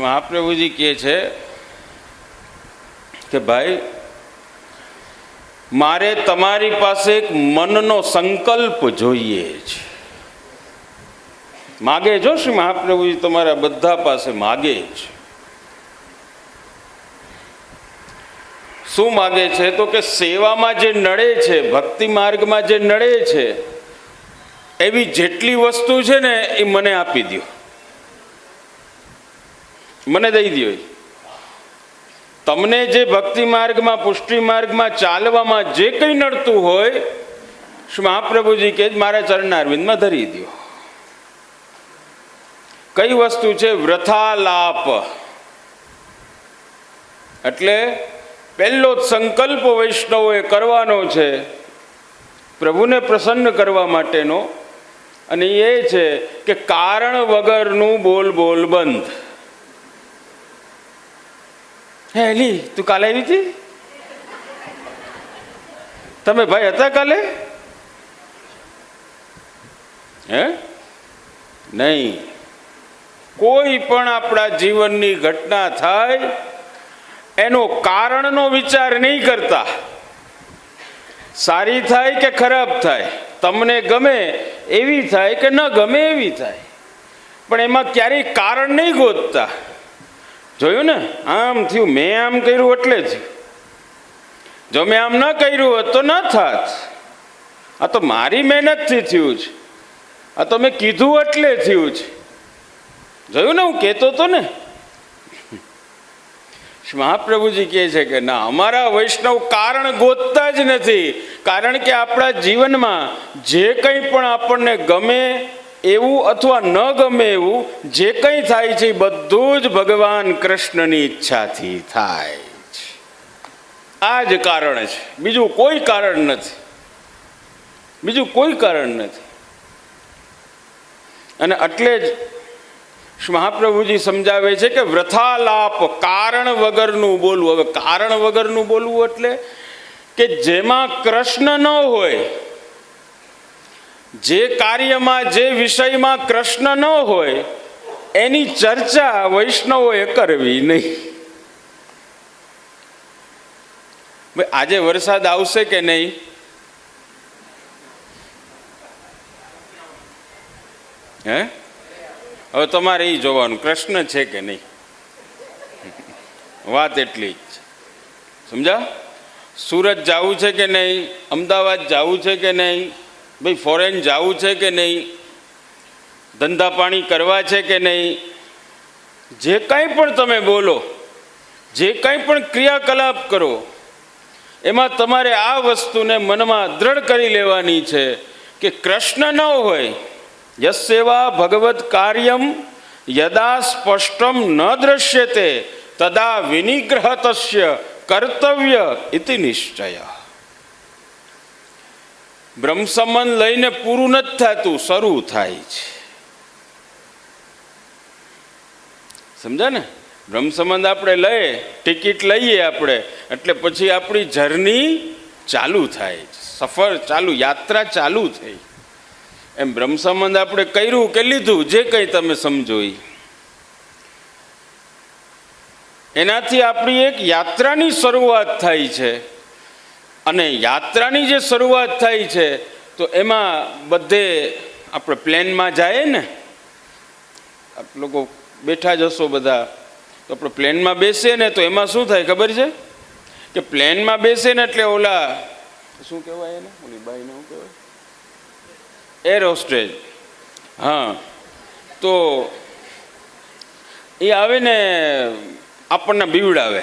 મહાપ્રભુજી કહે છે કે ભાઈ, મારે તમારી પાસે એક મનનો સંકલ્પ જોઈએ છે. માગે જો શ્રી મહાપ્રભુજી તમારા બધા પાસે માગે છે. શું માગે છે? તો કે સેવામાં જે નડે છે, ભક્તિ માર્ગમાં જે નડે છે, એવી જેટલી વસ્તુ છે ને એ મને આપી દો, મને દઈ દો. તમને જે ભક્તિ માર્ગમાં, પુષ્ટિ માર્ગમાં ચાલવામાં જે કંઈ નડતું હોય, શ્રી મહાપ્રભુજી કે મારા ચરણારવિંદમાં ધરી દો. કઈ વસ્તુ છે? વ્રથાલાપ. એટલે પહેલો જ સંકલ્પ વૈષ્ણવોએ કરવાનો છે પ્રભુને પ્રસન્ન કરવા માટેનો, અને એ છે કે કારણ વગરનું બોલ બોલ બંધ. હે એલી, તું કાલે આવી હતી? તમે ભાઈ હતા કાલે? હે? નહીં. કોઈ પણ આપણા જીવનની ઘટના થાય એનો કારણનો વિચાર નહીં કરતા. સારી થાય કે ખરાબ થાય, તમને ગમે એવી થાય કે ન ગમે એવી થાય, પણ એમાં ક્યારેય કારણ નહીં ગોતતા. જોયું ને, આમ થયું, મેં આમ કર્યું એટલે થયું. જો મેં આમ ન કર્યું હોત તો ન થાત. આ તો મારી મહેનતથી થયું છે, આ તો મેં કીધું એટલે થયું છે. જોયું ને, હું કહેતો હતો ને. મહાપ્રભુજી કહે છે કે ના, અમારા વૈષ્ણવ કારણ ગોતતા જ નથી. કારણ કે આપણા જીવનમાં જે કંઈ પણ આપણને ગમે એવું અથવા ન ગમે એવું જે કંઈ થાય છે, એ બધું જ ભગવાન કૃષ્ણની ઈચ્છાથી થાય છે. આ જ કારણ છે, બીજું કોઈ કારણ નથી. બીજું કોઈ કારણ નથી. અને એટલે જ મહાપ્રભુજી સમજાવે છે કે વ્રથાલાપ, કારણ વગરનું બોલવું. હવે કારણ વગરનું બોલવું એટલે કે જેમાં કૃષ્ણ ન હોય, જે કાર્યમાં, જે વિષયમાં કૃષ્ણ ન હોય, એની ચર્ચા વૈષ્ણવોએ કરવી નહીં. આજે વરસાદ આવશે કે નહીં? હે? હવે તમારે એ જોવાનું કૃષ્ણ છે કે નહીં. વાત એટલી જ છે. સમજા? સુરત જવું છે કે નહીં? અમદાવાદ જવું છે કે નહીં? ભાઈ ફોરેન જવું છે કે નહીં? ધંધા પાણી કરવા છે કે નહીં? જે કંઈ પણ તમે બોલો, જે કંઈ પણ ક્રિયાકલાપ કરો, એમાં તમારે આ વસ્તુને મનમાં દ્રઢ કરી લેવાની છે કે કૃષ્ણ ન હોય, યસ્સેવા ભગવત કાર્યમ યદા સ્પષ્ટમ ન દ્રશ્યતે તદા વિનિગ્રહ તસ્ય કર્તવ્ય ઇતિ નિશ્ચય. બ્રહ્મ સંબંધ લઈને પૂરું નથી થતું, શરૂ થાય છે. સમજા ને? બ્રહ્મ સંબંધ આપણે લઈએ, ટિકિટ લઈએ આપણે, એટલે પછી આપણી જર્ની ચાલુ થાય, સફર ચાલુ, યાત્રા ચાલુ થઈ. એમ બ્રહ્મ સંબંધ આપણે કર્યું કે લીધું, જે કંઈ તમે સમજો, એનાથી આપણી એક યાત્રાની શરૂઆત થાય છે. અને યાત્રાની જે શરૂઆત થાય છે તો એમાં બધે આપણે પ્લેનમાં જાય ને, આપ લોકો બેઠા જશો બધા, તો આપણે પ્લેનમાં બેસીએ ને તો એમાં શું થાય ખબર છે? કે પ્લેનમાં બેસે ને એટલે ઓલા શું કહેવાય એને, ઓલી બાઈને શું કહેવાય, એર હોસ્ટેજ. હા, તો એ આવે ને આપણને બીવડાવે.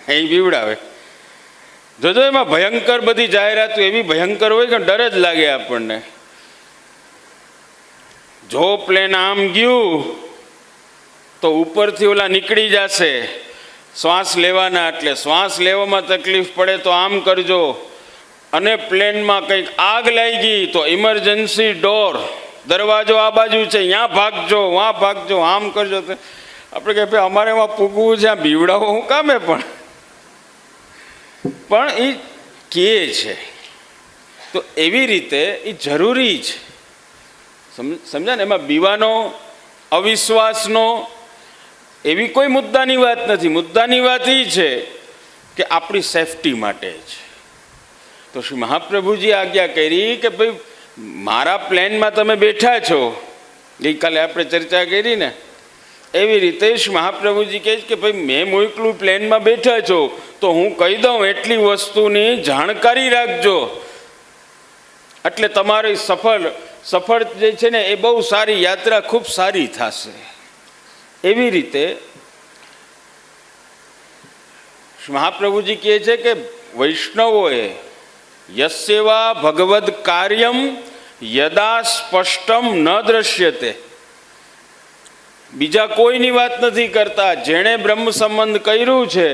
એ બીવડાવે. જોજો, એમાં ભયંકર બધી જાહેરાતો એવી ભયંકર હોય કે ડર જ લાગે આપણને. જો પ્લેન આમ ગયું તો ઉપરથી ઓલા નીકળી જશે શ્વાસ લેવાના, એટલે શ્વાસ લેવામાં તકલીફ પડે તો આમ કરજો. અને પ્લેનમાં કંઈક આગ લાગી તો ઇમરજન્સી ડોર, દરવાજો આ બાજુ છે, ત્યાં ભાગજો, વहाँ ભાગજો, આમ કરજો. આપણે કહે ભાઈ અમારે એમાં પૂગવું છે, આ બીવડાવો હું કામે? પણ એ કહે છે તો એવી રીતે એ જરૂરી છે. સમજ્યા ને? એમાં બીવાનો અવિશ્વાસનો, એવી કોઈ મુદ્દાની વાત નથી. મુદ્દાની વાત એ છે કે આપણી સેફટી માટે છે. તો શ્રી મહાપ્રભુજી આજ્ઞા કરી કે ભાઈ મારા પ્લેનમાં તમે બેઠા છો, ગઈકાલે આપણે ચર્ચા કરી ને, એવી રીતે શ્રી મહાપ્રભુજી કહે છે કે ભાઈ મેં મોકલું પ્લેનમાં બેઠા છો તો હું કહી દઉં એટલી વસ્તુની જાણકારી રાખજો, એટલે તમારી સફળ જે છે ને એ બહુ સારી યાત્રા, ખૂબ સારી થશે. એવી રીતે મહાપ્રભુજી કહે છે કે વૈષ્ણવોએ યસ્યવા ભગવદ કાર્યમ યદા સ્પષ્ટમ ન દ્રશ્યતે, બીજા કોઈની વાત નથી કરતા. જેણે બ્રહ્મ સંબંધ કર્યું છે,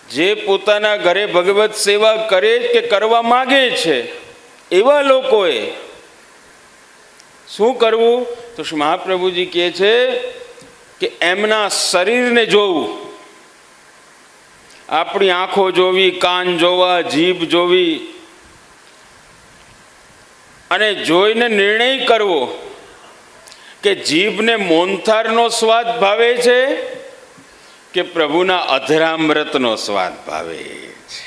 જે પોતાના ઘરે ભગવત સેવા કરે કે કરવા માગે છે, એવા લોકોએ શું કરવું? તો શ્રી મહાપ્રભુજી કહે છે કે એમના શરીરને જોવું, આપણી આંખો જોવી, કાન જોવા, જીભ જોવી, અને જોઈને નિર્ણય કરવો કે જીભને મોહનથાળનો સ્વાદ ભાવે છે કે પ્રભુના અધરામૃતનો સ્વાદ ભાવે છે.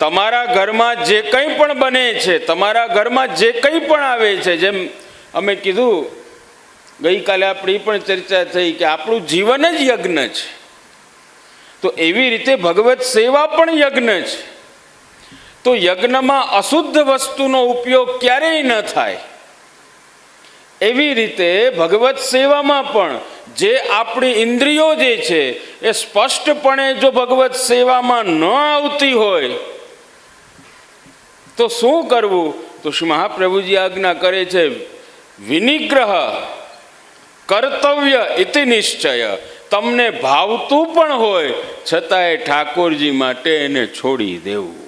તમારા ઘરમાં જે કંઈ પણ બને છે, તમારા ઘરમાં જે કંઈ પણ આવે છે, જેમ અમે કીધું ગઈકાલે આપણી પણ ચર્ચા થઈ કે આપણું જીવન જ યજ્ઞ છે, તો એવી રીતે ભગવત સેવા પણ યજ્ઞ છે. તો યજ્ઞમાં અશુદ્ધ વસ્તુનો ઉપયોગ ક્યારેય ન થાય. એવી રીતે ભગવત સેવામાં પણ જે આપણી ઇન્દ્રિયો જે છે એ સ્પષ્ટપણે જો ભગવત સેવામાં ન આવતી હોય તો શું કરવું? તો શ્રી મહાપ્રભુજી આજ્ઞા કરે છે વિનિગ્રહ કર્તવ્ય ઇતિ નિશ્ચય. તમને ભાવતું પણ હોય છતાંય ઠાકોરજી માટે એને છોડી દેવું.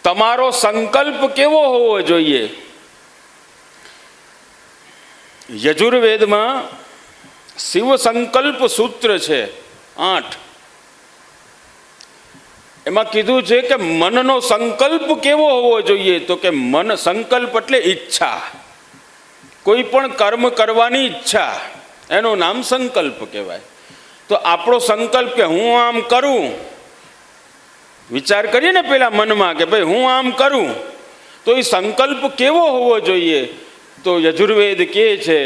તમારો સંકલ્પ કેવો હોવો જોઈએ? યજુર્વેદમાં શિવ સંકલ્પ સૂત્ર છે 8. એમાં કીધું છે કે મનનો સંકલ્પ કેવો હોવો જોઈએ? તો કે મન સંકલ્પ એટલે ઈચ્છા, કોઈ પણ કર્મ કરવાની ઈચ્છા, એનું નામ સંકલ્પ કહેવાય. તો આપણો સંકલ્પ કે હું આમ કરું, વિચાર કરીએ ને પેલા મનમાં કે ભાઈ હું આમ કરું, તો એ સંકલ્પ કેવો હોવો જોઈએ? તો યજુર્વેદ કહે છે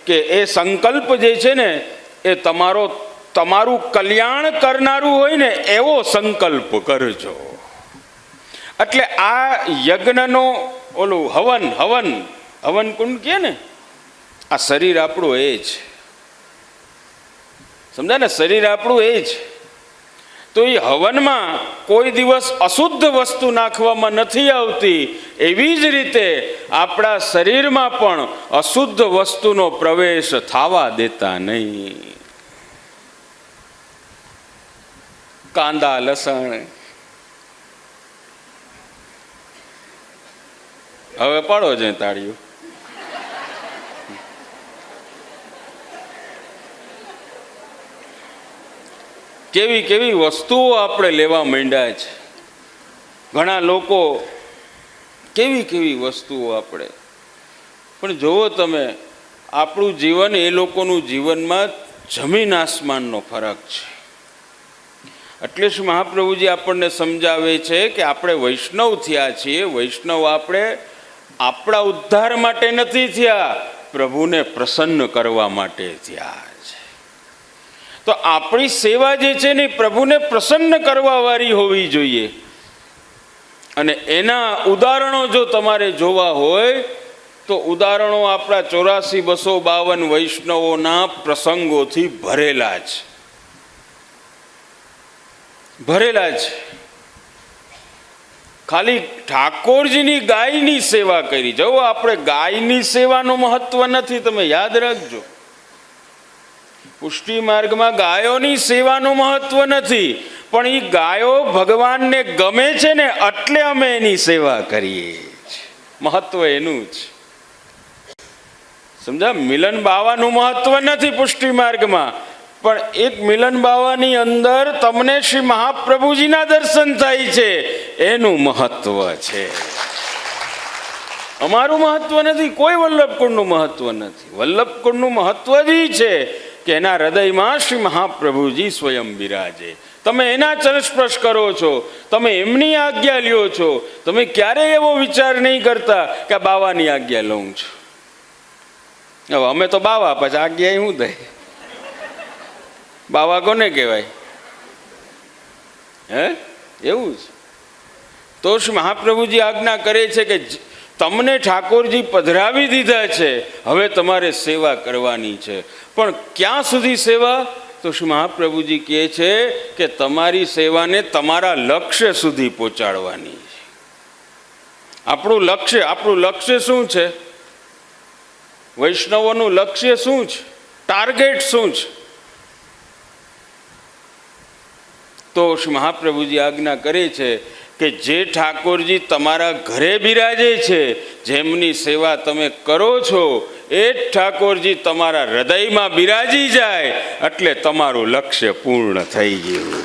કે એ સંકલ્પ જે છે ને એ તમારું કલ્યાણ કરનારું હોય ને એવો સંકલ્પ કરજો. એટલે આ યજ્ઞનો ઓલું હવન કુંડ કહે ને, આ શરીર આપણું એ જ સમજાય ને, શરીર આપણું એ જ. તો એ હવનમાં કોઈ દિવસ અશુદ્ધ વસ્તુ નાખવામાં નથી આવતી. એવી જ રીતે આપણા શરીરમાં પણ અશુદ્ધ વસ્તુનો પ્રવેશ થવા દેતા નહીં. કાંદા, લસણ, હવે પાડો છે તાળીઓ. કેવી કેવી વસ્તુઓ આપણે લેવા માંડ્યા છે. ઘણા લોકો કેવી કેવી વસ્તુઓ આપણે, પણ જુઓ તમે આપણું જીવન એ લોકોનું જીવનમાં જમીન આસમાનનો ફરક છે. એટલે જ મહાપ્રભુજી આપણને સમજાવે છે કે આપણે વૈષ્ણવ થયા છીએ. વૈષ્ણવ આપણે આપણા ઉદ્ધાર માટે નથી થયા, પ્રભુને પ્રસન્ન કરવા માટે થયા છે. તો આપણી સેવા જે છે ને પ્રભુને પ્રસન્ન કરવા વાળી હોવી જોઈએ. અને એના ઉદાહરણો જો તમારે જોવા હોય તો ઉદાહરણો આપણા 84,252 વૈષ્ણવોના પ્રસંગોથી ભરેલા છે. ખાલી ઠાકોરજીની ગાયની સેવા કરી. જો આપણે ગાયની સેવાનું મહત્વ નથી, તમે યાદ રાખજો. પુષ્ટિ માર્ગમાં ગાયોની સેવાનું મહત્વ નથી, પણ એ ગાયો ભગવાનને ગમે છે ને એટલે અમે એની સેવા કરીએ છીએ. મહત્વ એનું જ સમજા. મિલન બાવાનું મહત્વ નથી પુષ્ટિ માર્ગમાં, પણ એક મિલન બાવાની અંદર તમને શ્રી મહાપ્રભુજીના દર્શન થાય છે, એનું મહત્વ છે. અમારું મહત્વ નથી, કોઈ વલ્લભકુંડનું મહત્વ નથી. વલ્લભકુંડનું મહત્વ જ ઈ છે કે એના હૃદયમાં શ્રી મહાપ્રભુજી સ્વયં બિરાજે. તમે એના ચરણસ્પર્શ કરો છો, તમે એમની આજ્ઞા લ્યો છો. તમે ક્યારેય એવો વિચાર નહીં કરતા કે બાવાની આજ્ઞા લઉં છું. હવે અમે તો બાવા, પછી આજ્ઞા શું દે? બાવા કોને કહેવાય? હે, એવું છે. તો શ્રી મહાપ્રભુજી આજ્ઞા કરે છે કે તમને ઠાકોરજી પધરાવી દીધા છે, હવે તમારે સેવા કરવાની છે. પણ ક્યાં સુધી સેવા? તો શ્રી મહાપ્રભુજી કહે છે કે તમારી સેવાને તમારા લક્ષ્ય સુધી પહોંચાડવાની છે. આપણું લક્ષ્ય શું છે? વૈષ્ણવોનું લક્ષ્ય શું છે? ટાર્ગેટ શું છે? તો શ્રી મહાપ્રભુજી આજ્ઞા કરે છે કે જે ઠાકોરજી તમારા ઘરે બિરાજે છે, જેમની સેવા તમે કરો છો, એ જ ઠાકોરજી તમારા હૃદયમાં બિરાજી જાય એટલે તમારું લક્ષ્ય પૂર્ણ થઈ ગયું.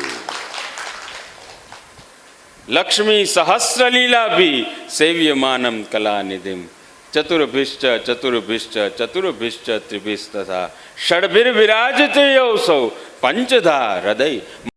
લક્ષ્મી સહસ્રલીલાભી સેવ્યમાનમ કલાનિધિમ ચતુર્ભિશ્ચ ચતુર્ભિશ્ચ ચતુર્ભિશ્ચ ત્રિભિસ્તથા ષડભિર્વિરાજતે યૌસૌ પંચધા હૃદય